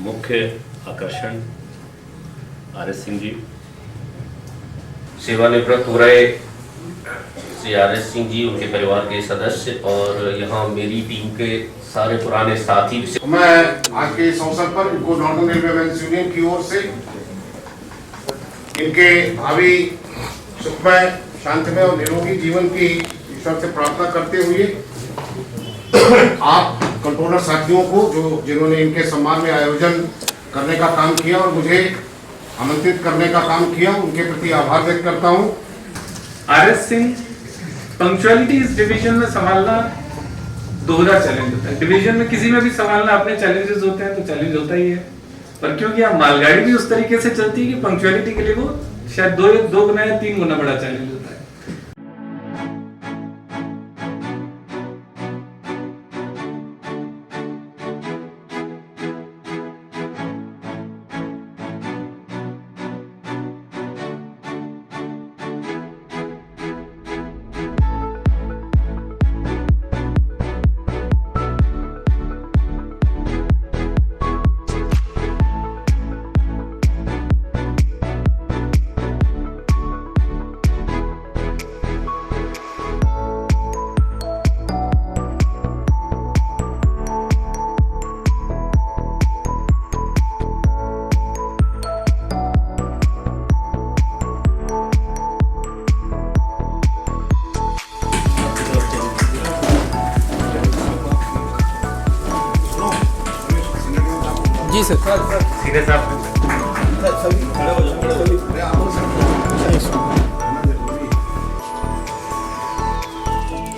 मुख्य आकर्षण आर.एस. सिंह जी, सेवानिवृत्त हो रहे श्री आर.एस. सिंह जी, उनके परिवार के सदस्य और यहाँ मेरी टीम के सारे पुराने साथी। मैं आज के इस अवसर पर इनको नॉर्दर्न रेलवे मेंस यूनियन की ओर से इनके भावी सुखमय, शांतिमय और निरोगी जीवन की ईश्वर से प्रार्थना करते हुए आप कंट्रोलर साथियों को जिन्होंने इनके सम्मान में आयोजन करने का काम किया और मुझे आमंत्रित करने का काम किया, उनके प्रति आभार व्यक्त करता हूं। आर.एस. सिंह, पंक्चुअलिटी इस डिवीजन में संभालना दोहरा चैलेंज होता है। डिवीजन में किसी में भी संभालना अपने चैलेंजेस होते हैं, तो चैलेंज होता ही है, पर क्योंकि आप मालगाड़ी भी उस तरीके से चलती है कि पंक्चुअलिटी के लिए वो शायद दो गुना या 3 गुना बड़ा चैलेंज होता है। जी सर। सीधे साहब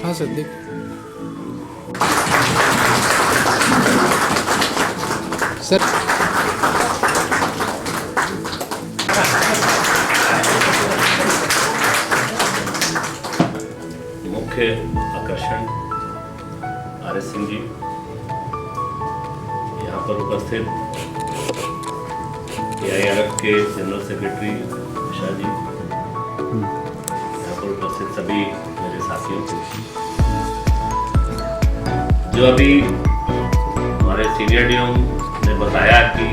हाँ सर, देख सर। मुख्य आकर्षण आर.एस. सिंह जी, यहाँ पर उपस्थित AIRF के जनरल सेक्रेटरी उषा जी, यहाँ पर उपस्थित सभी मेरे साथियों को, जो अभी हमारे सीनियर डीएम ने बताया कि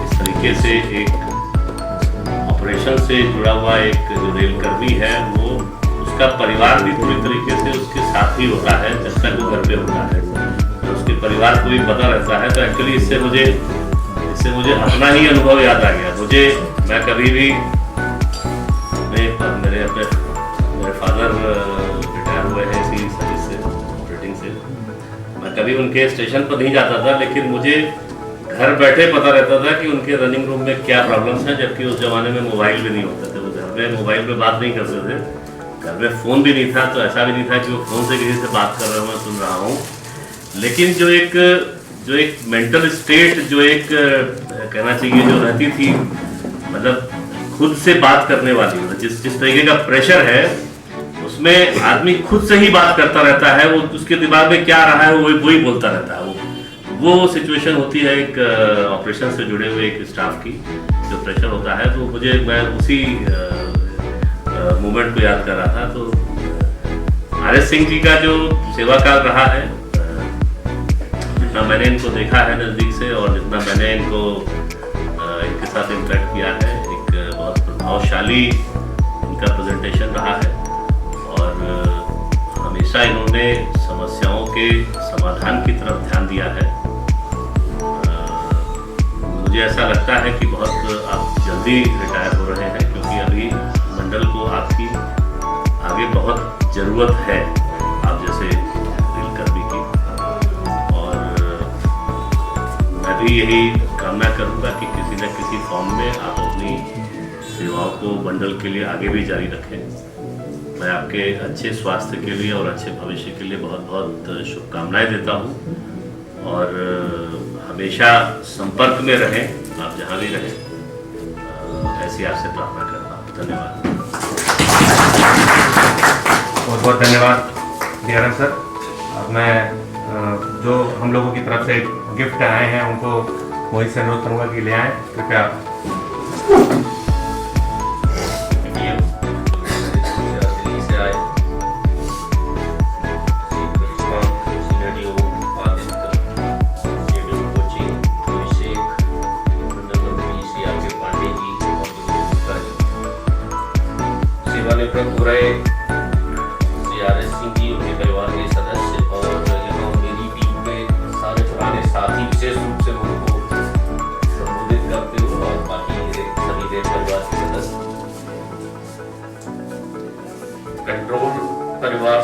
इस तरीके से एक ऑपरेशन से जुड़ा हुआ एक जो रेलकर्मी है, वो उसका परिवार भी पूरी तरीके से उसके साथ ही होता है जब तक वो घर पे होता है, तो उसके परिवार को भी पता रहता है। तो एक्चुअली इससे मुझे अपना ही अनुभव याद आ गया। मैं कभी भी मेरे फादर रिटायर हुए हैं इसी सर्विस से, ऑपरेटिंग से। मैं कभी उनके स्टेशन पर नहीं जाता था, लेकिन मुझे घर बैठे पता रहता था कि उनके रनिंग रूम में क्या प्रॉब्लम्स हैं, जबकि उस जमाने में मोबाइल भी नहीं होते थे। वो घर में मोबाइल पे बात नहीं करते थे, घर में फ़ोन भी नहीं था, तो ऐसा भी नहीं था कि वो फ़ोन से किसी से बात कर रहा हूँ, मैं सुन रहा हूँ। लेकिन जो एक मेंटल स्टेट, जो एक कहना चाहिए जो रहती थी, मतलब खुद से बात करने वाली, जिस तरीके का प्रेशर है उसमें आदमी खुद से ही बात करता रहता है, वो उसके दिमाग में क्या रहा है वही बोलता रहता है। वो सिचुएशन होती है एक ऑपरेशन से जुड़े हुए एक स्टाफ की, जो प्रेशर होता है। तो मैं उसी मूवमेंट को याद कर रहा था। तो आर.एस. सिंह जी का जो सेवा काल रहा है, जितना मैंने इनको देखा है नज़दीक से और जितना मैंने इनके साथ इंटरेक्ट किया है, एक बहुत प्रभावशाली इनका प्रेजेंटेशन रहा है और हमेशा इन्होंने समस्याओं के समाधान की तरफ ध्यान दिया है। मुझे ऐसा लगता है कि बहुत आप जल्दी रिटायर हो रहे हैं, क्योंकि अभी मंडल को आपकी आगे बहुत ज़रूरत है, आप जैसे रेलकर्मी की। और मैं भी यही कामना करूंगा कि किसी न किसी फॉर्म में आप अपनी सेवाओं को मंडल के लिए आगे भी जारी रखें। मैं आपके अच्छे स्वास्थ्य के लिए और अच्छे भविष्य के लिए बहुत बहुत शुभकामनाएं देता हूं और हमेशा संपर्क में रहें, आप जहां भी रहें, ऐसी आपसे प्रार्थना करता हूं। धन्यवाद। बहुत बहुत धन्यवाद डीआरएम सर। अब मैं जो हम लोगों की तरफ से गिफ्ट आए हैं उनको मोहित से अनुरोध करूंगा कि ले आएं, कृपया। Senior DO Aditya, schedule coaching Abhishek,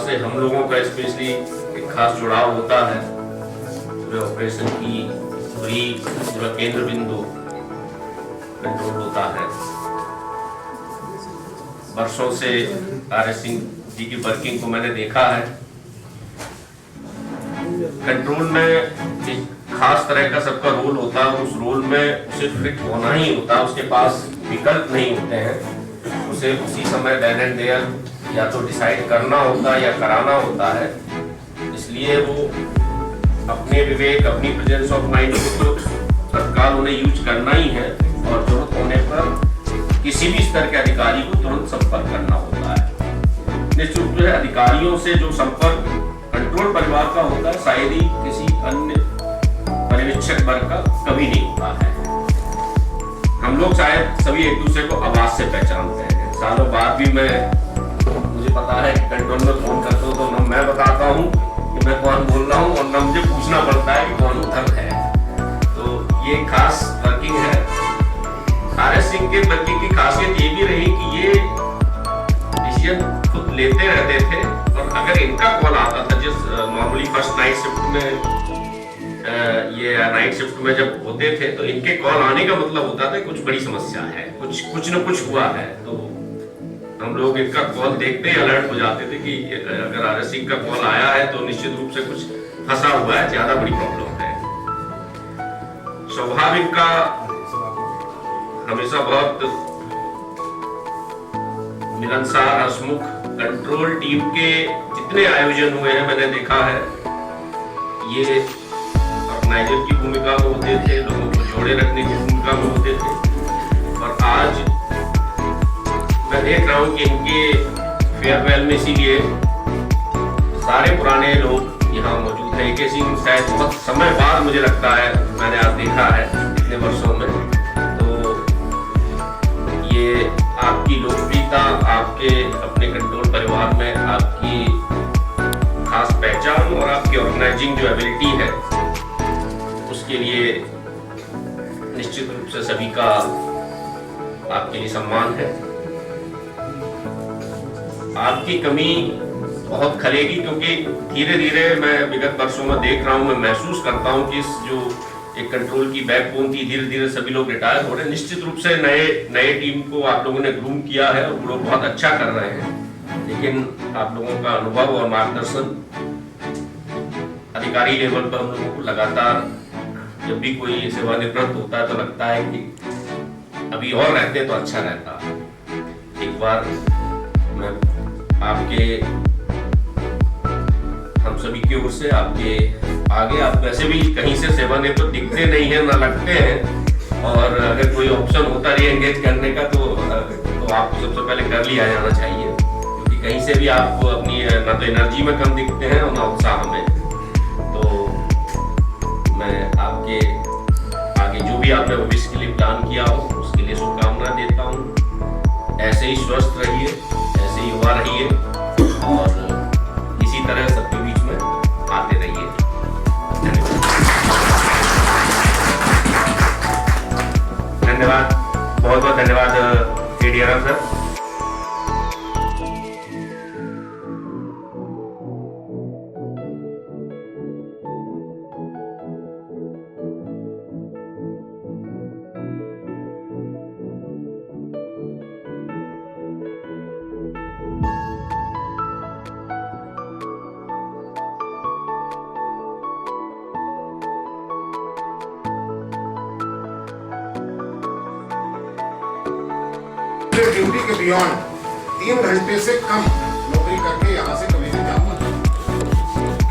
से हम लोगों का स्पेशली एक खास जुड़ाव होता है। पूरे ऑपरेशन की पूरा केंद्र बिंदु कंट्रोल होता है। वर्षों से RS सिंह जी की वर्किंग को मैंने देखा है। कंट्रोल में एक खास तरह का सबका रोल होता है, उस रोल में उसे फिट होना ही होता है, उसके पास विकल्प नहीं होते हैं। उसे उसी समय देन एंड देयर या तो डिसाइड करना होता है या कराना होता है। इसलिए वो अपने विवेक, अपनी प्रेजेंस ऑफ माइंड को तो तत्काल उन्हें यूज करना ही है, और जरूरत होने पर किसी भी स्तर के अधिकारी को तुरंत संपर्क करना होता है। निश्चित रूप से अधिकारियों से जो संपर्क कंट्रोल परिवार का होता है, शायद ही किसी अन्य पर्यवेक्षक वर्ग का कभी नहीं होता है। हम लोग शायद सभी एक दूसरे को आवाज से पहचानते हैं। सालों बाद भी मुझे पता है कि कंट्रोल में फोन करते हो तो न मैं बताता हूँ कि मैं कौन बोल रहा हूँ, और न मुझे पूछना पड़ता है कि कौन उधर है। तो ये खास वर्किंग है। RS सिंह के वर्किंग की खासियत ये भी रही कि ये डिसीजन खुद लेते रहते थे, और अगर इनका कॉल आता था, जिस नॉर्मली फर्स्ट नाइट शिफ्ट में ये नाइट शिफ्ट में जब होते थे, तो इनके कॉल आने का मतलब होता था कुछ बड़ी समस्या है, कुछ न कुछ हुआ है। तो हम लोग इनका कॉल देखते ही अलर्ट हो जाते थे कि अगर RS सिंह का कॉल आया है तो निश्चित रूप से कुछ फंसा हुआ है, ज्यादा बड़ी प्रॉब्लम है। स्वभाव इनका हमेशा बहुत मिलनसार, हंसमुख। कंट्रोल टीम के जितने आयोजन हुए हैं मैंने देखा है, ये ऑर्गेनाइजर की भूमिका में होते थे, लोगों को जोड़े रखने की भूमिका में होते थे। और आज मैं देख रहा हूं कि इनके फेयरवेल में इसीलिए सारे पुराने लोग यहाँ मौजूद हैं। AK सिंह शायद बहुत समय बाद मुझे लगता है मैंने आज देखा है इतने वर्षों में। तो ये आपकी लोकप्रियता, आपके अपने कंट्रोल परिवार में आपकी खास पहचान और आपकी ऑर्गेनाइजिंग जो एबिलिटी है, उसके लिए निश्चित रूप से सभी का आपके लिए सम्मान है। आपकी कमी बहुत खलेगी, क्योंकि धीरे धीरे मैं विगत वर्षों में देख रहा हूं, मैं महसूस करता हूं कि इस जो एक कंट्रोल की बैकबोन थी, धीरे धीरे सभी लोग रिटायर हो रहे हैं। निश्चित रूप से नए टीम को आप लोगों ने ग्रूम किया है और वो लोग बहुत अच्छा कर रहे हैं, लेकिन आप लोगों का अनुभव और मार्गदर्शन अधिकारी लेवल पर हम लोगों को लगातार, जब भी कोई सेवानिवृत्त होता है तो लगता है कि अभी और रहते तो अच्छा रहता। एक बार मैं आपके, हम सभी की ओर से आपके आगे, आप वैसे भी कहीं से सेवानिवृत्त तो दिखते नहीं है, ना लगते हैं, और अगर कोई ऑप्शन होता री एंगेज करने का तो आपको सबसे पहले कर लिया जाना चाहिए, क्योंकि कहीं से भी आपको अपनी ना तो एनर्जी में कम दिखते हैं और ना उत्साह में। तो मैं आपके आगे जो भी आपने भविष्य के लिए प्लान किया हो, उसके लिए शुभकामना देता हूँ। ऐसे ही स्वस्थ रहिए, ऐसे ही युवा रहिए, और इसी तरह सबके बीच में आते रहिए। धन्यवाद, बहुत बहुत धन्यवाद ADRM सर। ड्यूटी के बियॉन्ड 3 घंटे से कम नौकरी करके यहाँ से कभी नहीं जा पाता।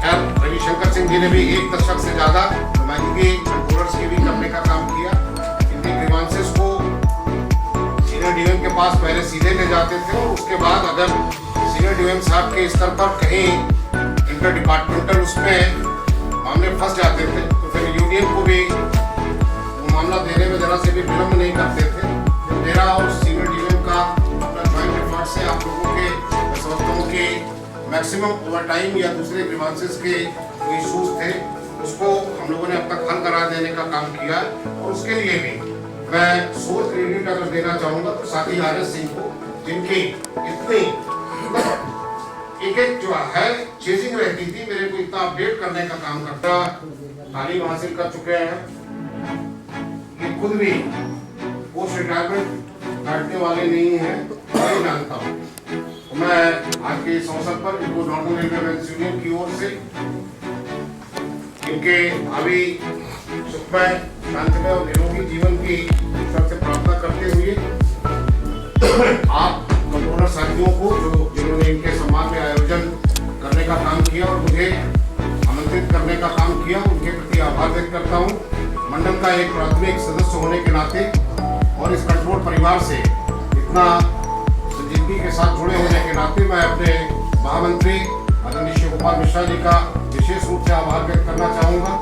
खैर, रविशंकर सिंह जी ने भी 1 दशक से ज्यादा नुमाइंदगी कंट्रोलर्स की भी करने का काम किया। इनके ग्रीवांसेस को सीनियर DOM के पास पहले सीधे ले जाते थे, और उसके बाद अगर सीनियर DOM साहब के स्तर पर कहीं इंटर डिपार्टमेंटल उसमें मामले फंस जाते थे, तो फिर यूनियन को भी वो मामला देने में जरा से भी विलम्ब नहीं करते थे। मेरा और सीनियर DOM का अपना ज्वाइंट एफर्ट से आप लोगों के, मैं समझता हूँ कि मैक्सिमम ओवर टाइम या दूसरे ग्रीवांसेस के जो इशूज थे, उसको हम लोगों ने अब तक हल करा देने का काम किया। और उसके लिए भी मैं सोल क्रेडिट अगर देना चाहूँगा तो साथी RS सिंह को, जिनकी इतनी एक एक जो है चेजिंग रहती थी, मेरे को इतना अपडेट करने का काम करता, तालीम हासिल कर चुके हैं, ये खुद भी पोस्ट रिटायरमेंट काटने वाले नहीं हैं, मैं जानता हूँ। तो मैं आज के इस अवसर पर इनको नॉर्दर्न रेलवे यूनियन की ओर से इनके अभी सुखमय शांतिमय और निरोगी जीवन की ईश्वर से प्रार्थना करते हुए आप कंट्रोलर साथियों को जिन्होंने इनके सम्मान में आयोजन करने का काम किया और मुझे आमंत्रित करने का काम किया, उनके प्रति आभार व्यक्त करता हूँ। मंडल का एक प्राथमिक सदस्य होने के नाते और इस कंट्रोल परिवार से इतना संजीदगी के साथ जुड़े होने के नाते मैं अपने महामंत्री आदरणीय शिव गोपाल मिश्रा जी का विशेष रूप से आभार व्यक्त करना चाहूँगा।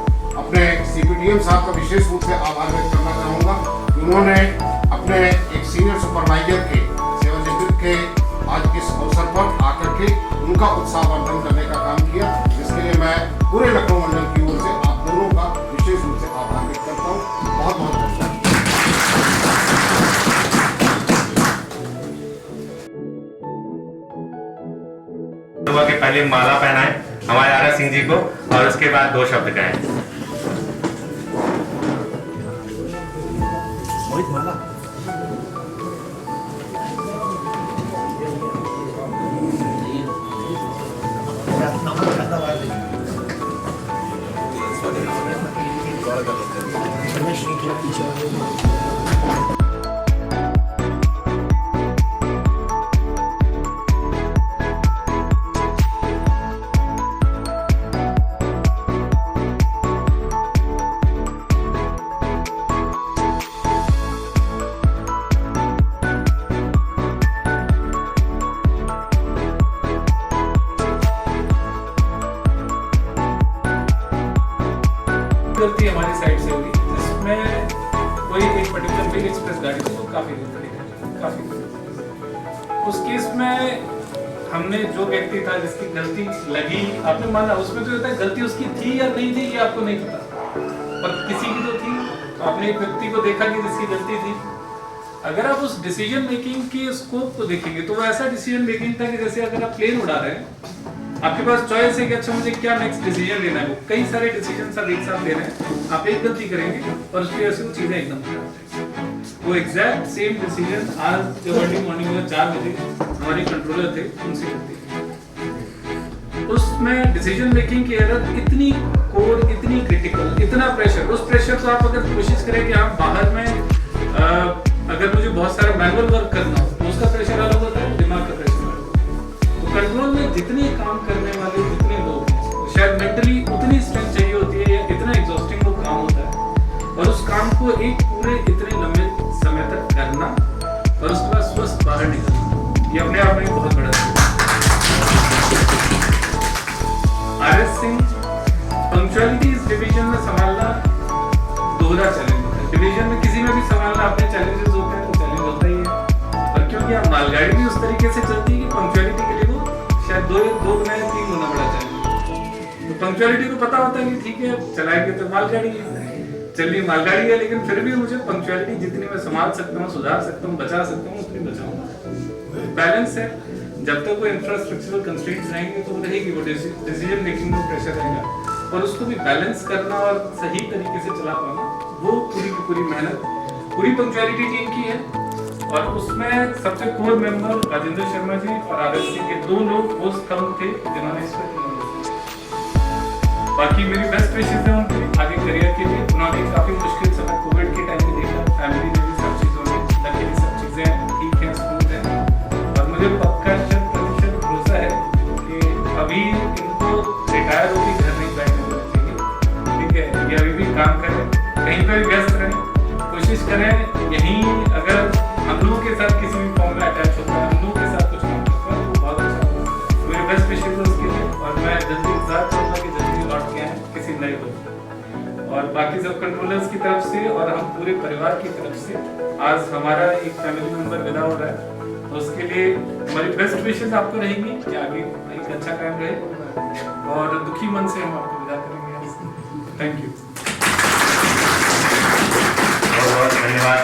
अपने CPDM साहब का विशेष रूप से आभार व्यक्त करना चाहूँगा। उन्होंने अपने एक सीनियर सुपरवाइजर के सेवानिवृत्त के आज इस अवसर पर आकर के उनका उत्साहवर्धन करने का काम किया, जिसके लिए मैं पूरे लखनऊ मंडल की ओर से आप दोनों का विशेष रूप से आभार व्यक्त करता हूँ। बहुत बहुत धन्यवाद। के पहले माला पहनाए हमारे आरएस सिंह जी को और उसके बाद 2 शब्द कहें। गलती हमारी साइड से हुई, जिसमें कोई एक पर्टिकुलर मेल एक्सप्रेस गाड़ी थी वो काफी उस केस में हमने जो व्यक्ति था जिसकी गलती लगी, आपने माना, उसमें तो होता है गलती उसकी थी या नहीं थी ये आपको नहीं पता, पर किसी की तो थी। तो आपने एक व्यक्ति को देखा कि जिसकी गलती थी। अगर आप उस डिसीजन मेकिंग के स्कोप को देखेंगे तो वो ऐसा डिसीजन मेकिंग था कि जैसे अगर आप प्लेन उड़ा रहे हैं, आपके पास चॉइस है कि अच्छा मुझे क्या नेक्स्ट डिसीजन लेना है। वो कई सारे डिसीजन आप एक साथ ले रहे हैं, आप एक गलती करेंगे और उसकी वजह से वो चीजें एकदम खराब हो जाएंगी। वो एग्जैक्ट सेम डिसीजन आज जब अर्ली मॉर्निंग में 4 बजे हमारे कंट्रोलर थे उनसे करते, उसमें डिसीजन मेकिंग की एरर इतनी कोर, इतनी क्रिटिकल, इतना प्रेशर, उस प्रेशर को आप अगर कोशिश करें कि आप बाहर में अगर मुझे बहुत सारा मैनुअल वर्क करना हो तो उसका प्रेशर अलग होता है, दिमाग का प्रेशर अलग। तो कंट्रोल में जितने काम करने वाले जितने लोग हैं, शायद मेंटली उतनी स्ट्रेंथ चाहिए होती है या इतना एग्जॉस्टिंग वो काम होता है, और उस काम को एक पूरे इतने लंबे समय तक करना और उसके बाद स्वस्थ बाहर निकलना, ये अपने आप में बहुत बड़ा है। आरएस सिंह पंक्चुअलिटी इस डिवीजन में संभालना दोहरा चैलेंज होता है। डिवीजन में किसी में भी संभालना अपने चैलेंजेस होते हैं, तो चैलेंज होता ही है, पर क्योंकि आप मालगाड़ी भी उस तरीके से चलती है कि पंक्चुअलिटी के लिए वो शायद 2 गुना या 3 गुना बड़ा चैलेंज। तो पंक्चुअलिटी को पता होता है कि ठीक है चलाएंगे तो मालगाड़ी है, चलिए मालगाड़ी है, लेकिन फिर भी मुझे पंक्चुअलिटी जितनी मैं संभाल सकता हूँ, सुधार सकता हूँ, बचा सकता हूँ, उतनी बचाऊंगा। बैलेंस है, जब तक वो इंफ्रास्ट्रक्चरल कंस्ट्रेंट्स रहेंगे तो रहेगी, वो डिसीजन मेकिंग में प्रेशर रहेगा, और उसको भी बैलेंस करना और सही तरीके से चला पाना, वो पूरी की पूरी मेहनत पूरी पंक्चुअलिटी टीम की है। और उसमें सबसे कोर मेंबर राजेंद्र शर्मा जी और आरएस सिंह के 2 लोग वो स्तंभ थे जिन्होंने इस पर, बाकी मेरी बेस्ट विशेस है उनके आगे करियर के लिए। उन्होंने काफी मुश्किल समय कोविड के टाइम में देखा, फैमिली में भी सब चीजों में, लकीली सब चीजें ठीक है, स्मूथ है, और मुझे पक्का 100% भरोसा है कि अभी इनको रिटायर होकर घर नहीं बैठने देना चाहिए। ठीक है, ये अभी भी काम करें, कहीं पर भी व्यस्त रहें, कोशिश करें यहीं, अगर हम लोगों के साथ किसी भी फॉर्म में अटैच होता है, हम लोगों के साथ कुछ काम करता है तो बहुत अच्छा होगा। मेरे बेस्ट विशेस है उसके लिए, और मैं जल्दी इंतजार करूँगा कि जल्दी लौट के आए किसी नए लोग। और बाकी सब कंट्रोलर्स की तरफ से और हम पूरे परिवार की तरफ से आज हमारा एक फैमिली मेंबर विदा हो रहा है, तो उसके लिए हमारी बेस्ट विशेस आपको रहेंगी कि आगे एक अच्छा काम रहे, और दुखी मन से हम आपको विदा करेंगे। Thank you. बहुत बहुत धन्यवाद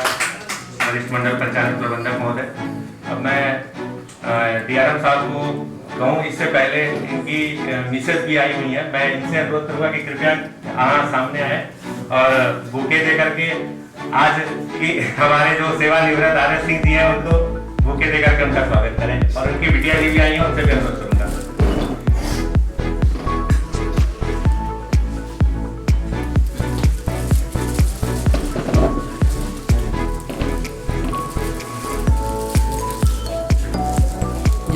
वरिष्ठ मंडल परिचालन प्रबंधक महोदय। अब मैं DRM साहब को कहूँ इससे पहले इनकी मिसेस भी आई हुई है, मैं इनसे अनुरोध करूँगा कि कृपया सामने आए और बुके दे करके आज की हमारे जो सेवानिवृत्त आरएस सिंह जी हैं उनको बुके दे करके उनका स्वागत करें। और उनकी बिटिया जी भी आई हैं, उनसे भी अनुरोध करूँगा।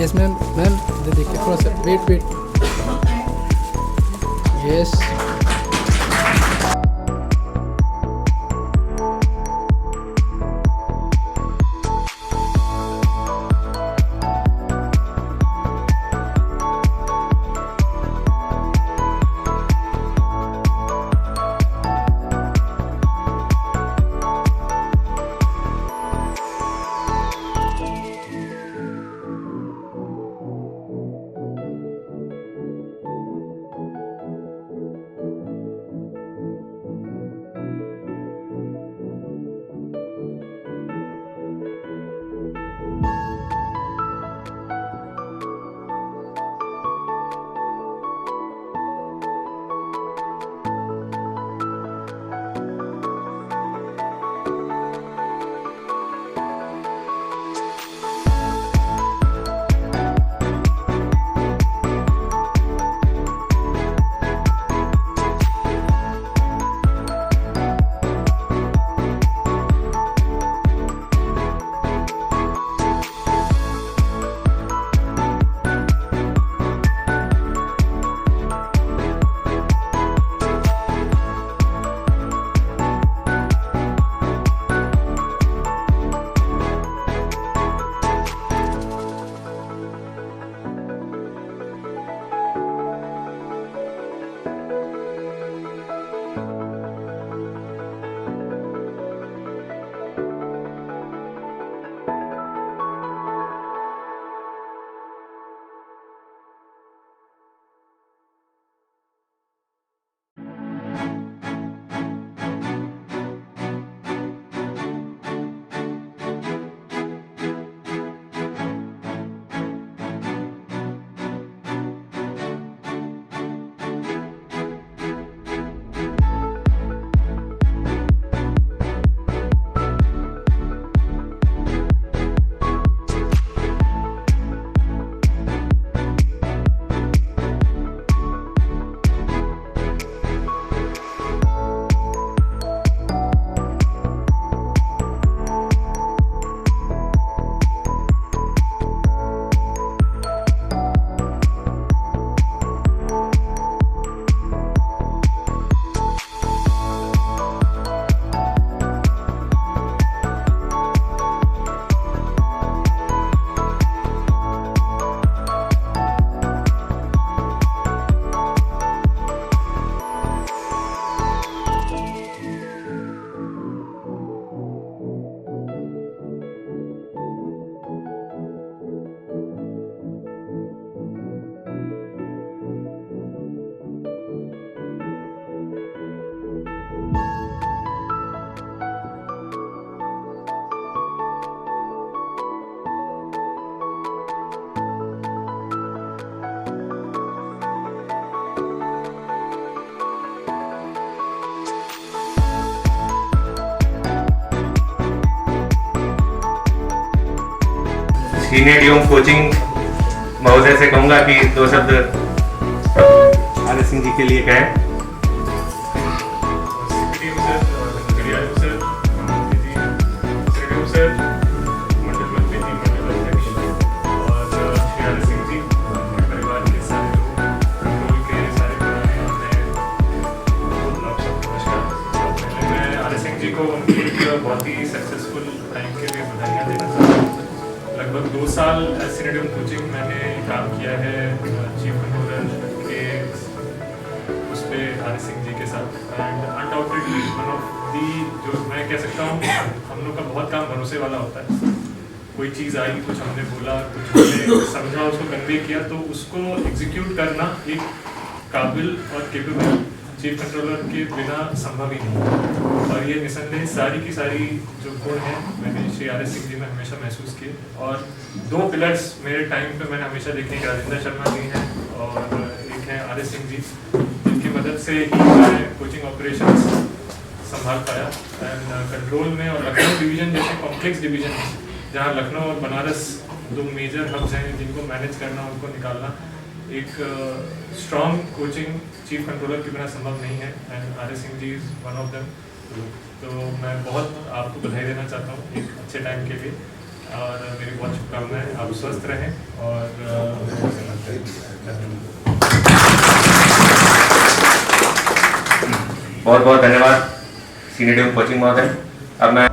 यस मैम, मैम देखिए थोड़ा सा वेट। यस सीनियर एवं कोचिंग महोदय से कहूंगा कि 2 शब्द आरएस सिंह जी के लिए कहें। बहुत ही सक्सेसफुल टाइम के लिए बधाइयाँ देना चाहता हूँ। लगभग 2 साल सीनियर एवं कोचिंग मैंने काम किया है चीफ कंट्रोलर के उस पर आरएस सिंह जी के साथ, and undoubtedly one of the, जो मैं कह सकता हूँ हम लोग का बहुत काम भरोसे वाला होता है। कोई चीज़ आई, कुछ हमने बोला, कुछ हमने समझा, उसको कन्वे किया, तो उसको एग्जीक्यूट करना एक काबिल और केपेबल चीफ कंट्रोलर के बिना संभव ही नहीं है। और ये निसंदेह सारी की सारी जो गुण हैं मैंने श्री आर एस सिंह जी में हमेशा महसूस किए। और 2 पिलर्स मेरे टाइम पे मैंने हमेशा देखे कि राजेंद्र शर्मा जी हैं और एक हैं आर एस सिंह जी, जिनकी मदद से ही मैं कोचिंग ऑपरेशंस संभाल पाया। एंड कंट्रोल में और लखनऊ डिवीज़न जैसे कॉम्प्लेक्स डिवीज़न जहाँ लखनऊ और बनारस 2 मेजर हब्स हैं जिनको मैनेज करना, उनको निकालना एक स्ट्रॉन्ग कोचिंग चीफ कंट्रोलर के बिना संभव नहीं है। And R S Singh ji is one of them. तो मैं बहुत आपको बधाई देना चाहता हूँ एक अच्छे टाइम के लिए और मेरी बहुत शुभकामनाएं। आप स्वस्थ रहें और बहुत बहुत धन्यवाद सीनियर कोचिंग महोदय। अब मैं